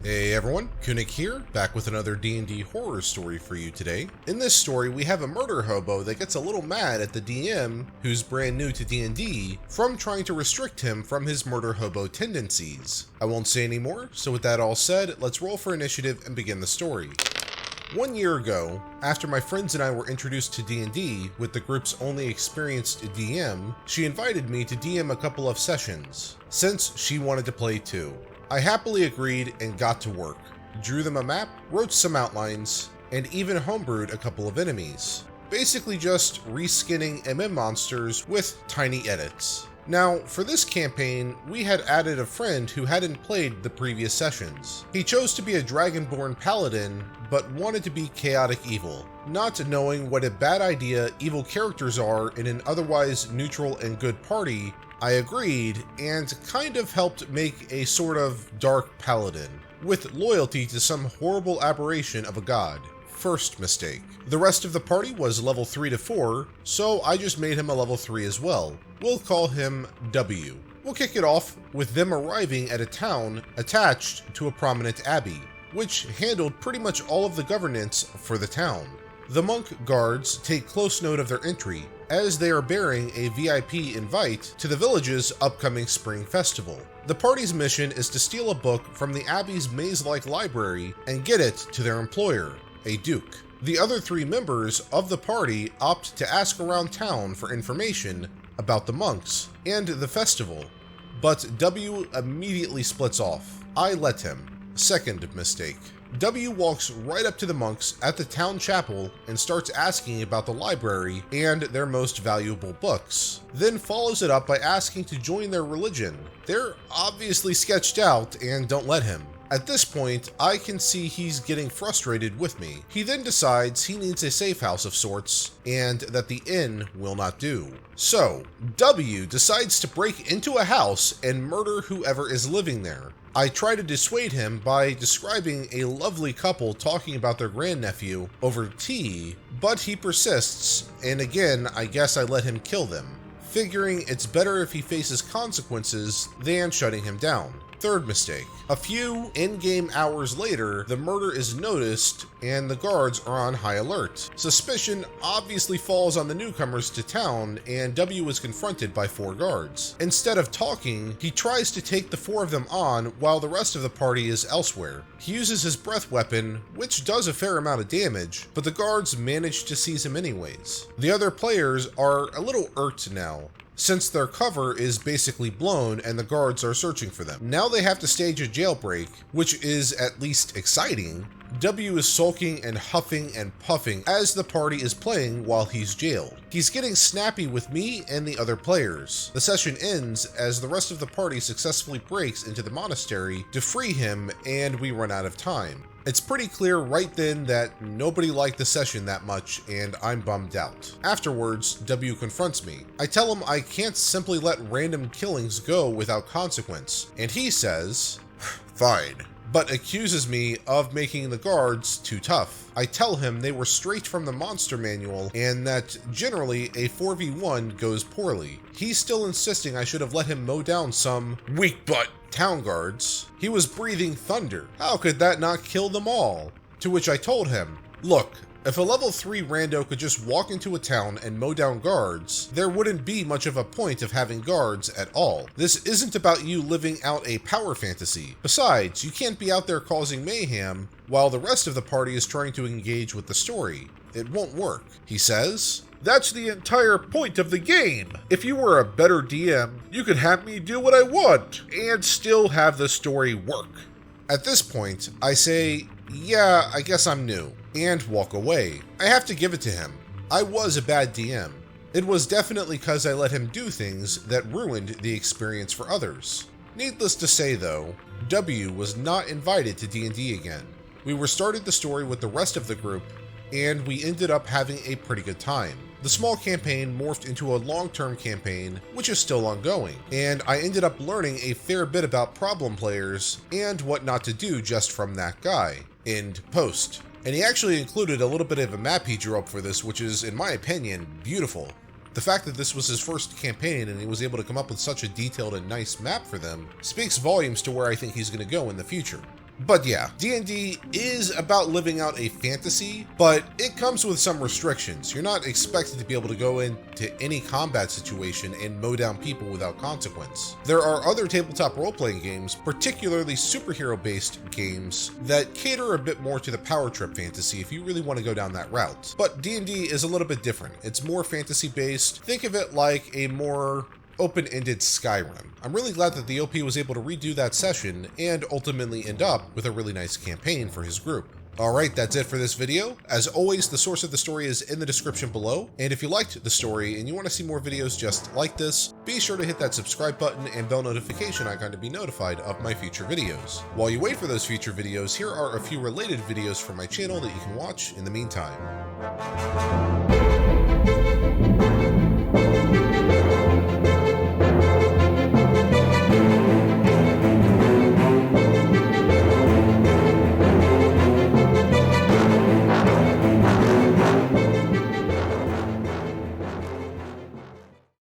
Hey everyone, Kunik here, back with another D&D horror story for you today. In this story, we have a murder hobo that gets a little mad at the DM, who's brand new to D&D, from trying to restrict him from his murder hobo tendencies. I won't say any more, so with that all said, let's roll for initiative and begin the story. 1 year ago, after my friends and I were introduced to D&D with the group's only experienced DM, she invited me to DM a couple of sessions, since she wanted to play too. I happily agreed and got to work. Drew them a map, wrote some outlines, and even homebrewed a couple of enemies. Basically just reskinning MM monsters with tiny edits. Now, for this campaign, we had added a friend who hadn't played the previous sessions. He chose to be a Dragonborn paladin, but wanted to be chaotic evil. Not knowing what a bad idea evil characters are in an otherwise neutral and good party, I agreed and kind of helped make a sort of dark paladin, with loyalty to some horrible aberration of a god. First mistake. The rest of the party was level 3 to 4, so I just made him a level 3 as well. We'll call him W. We'll kick it off with them arriving at a town attached to a prominent abbey, which handled pretty much all of the governance for the town. The monk guards take close note of their entry, as they are bearing a VIP invite to the village's upcoming spring festival. The party's mission is to steal a book from the abbey's maze-like library and get it to their employer, a duke. The other 3 members of the party opt to ask around town for information about the monks and the festival, but W immediately splits off. I let him. Second mistake. W walks right up to the monks at the town chapel and starts asking about the library and their most valuable books, then follows it up by asking to join their religion. They're obviously sketched out and don't let him. At this point, I can see he's getting frustrated with me. He then decides he needs a safe house of sorts, and that the inn will not do. So, W decides to break into a house and murder whoever is living there. I try to dissuade him by describing a lovely couple talking about their grandnephew over tea, but he persists, and again, I guess I let him kill them, figuring it's better if he faces consequences than shutting him down. Third mistake. A few in-game hours later, the murder is noticed and the guards are on high alert. Suspicion obviously falls on the newcomers to town and W is confronted by 4 guards. Instead of talking, he tries to take the 4 of them on while the rest of the party is elsewhere. He uses his breath weapon, which does a fair amount of damage, but the guards manage to seize him anyways. The other players are a little irked now, since their cover is basically blown and the guards are searching for them. Now they have to stage a jailbreak, which is at least exciting. W is sulking and huffing and puffing as the party is playing while he's jailed. He's getting snappy with me and the other players. The session ends as the rest of the party successfully breaks into the monastery to free him and we run out of time. It's pretty clear right then that nobody liked the session that much and I'm bummed out. Afterwards, W confronts me. I tell him I can't simply let random killings go without consequence, and he says, "Fine," but accuses me of making the guards too tough. I tell him they were straight from the monster manual and that generally a 4v1 goes poorly. He's still insisting I should have let him mow down some weak butt town guards. He was breathing thunder. How could that not kill them all? To which I told him, look, if a level 3 rando could just walk into a town and mow down guards, there wouldn't be much of a point of having guards at all. This isn't about you living out a power fantasy. Besides, you can't be out there causing mayhem while the rest of the party is trying to engage with the story. It won't work. He says, "That's the entire point of the game. If you were a better DM, you could have me do what I want and still have the story work." At this point, I say, yeah, I guess I'm new, and walk away. I have to give it to him. I was a bad DM. It was definitely because I let him do things that ruined the experience for others. Needless to say though, W was not invited to D&D again. We restarted the story with the rest of the group, and we ended up having a pretty good time. The small campaign morphed into a long-term campaign, which is still ongoing, and I ended up learning a fair bit about problem players and what not to do just from that guy. End post. And he actually included a little bit of a map he drew up for this, which is, in my opinion, beautiful. The fact that this was his first campaign and he was able to come up with such a detailed and nice map for them speaks volumes to where I think he's going to go in the future. But yeah, D&D is about living out a fantasy, but it comes with some restrictions. You're not expected to be able to go into any combat situation and mow down people without consequence. There are other tabletop role-playing games, particularly superhero-based games, that cater a bit more to the power trip fantasy if you really want to go down that route. But D&D is a little bit different. It's more fantasy-based. Think of it like a more open-ended Skyrim. I'm really glad that the OP was able to redo that session and ultimately end up with a really nice campaign for his group. Alright, that's it for this video. As always, the source of the story is in the description below, and if you liked the story and you want to see more videos just like this, be sure to hit that subscribe button and bell notification icon to be notified of my future videos. While you wait for those future videos, here are a few related videos from my channel that you can watch in the meantime.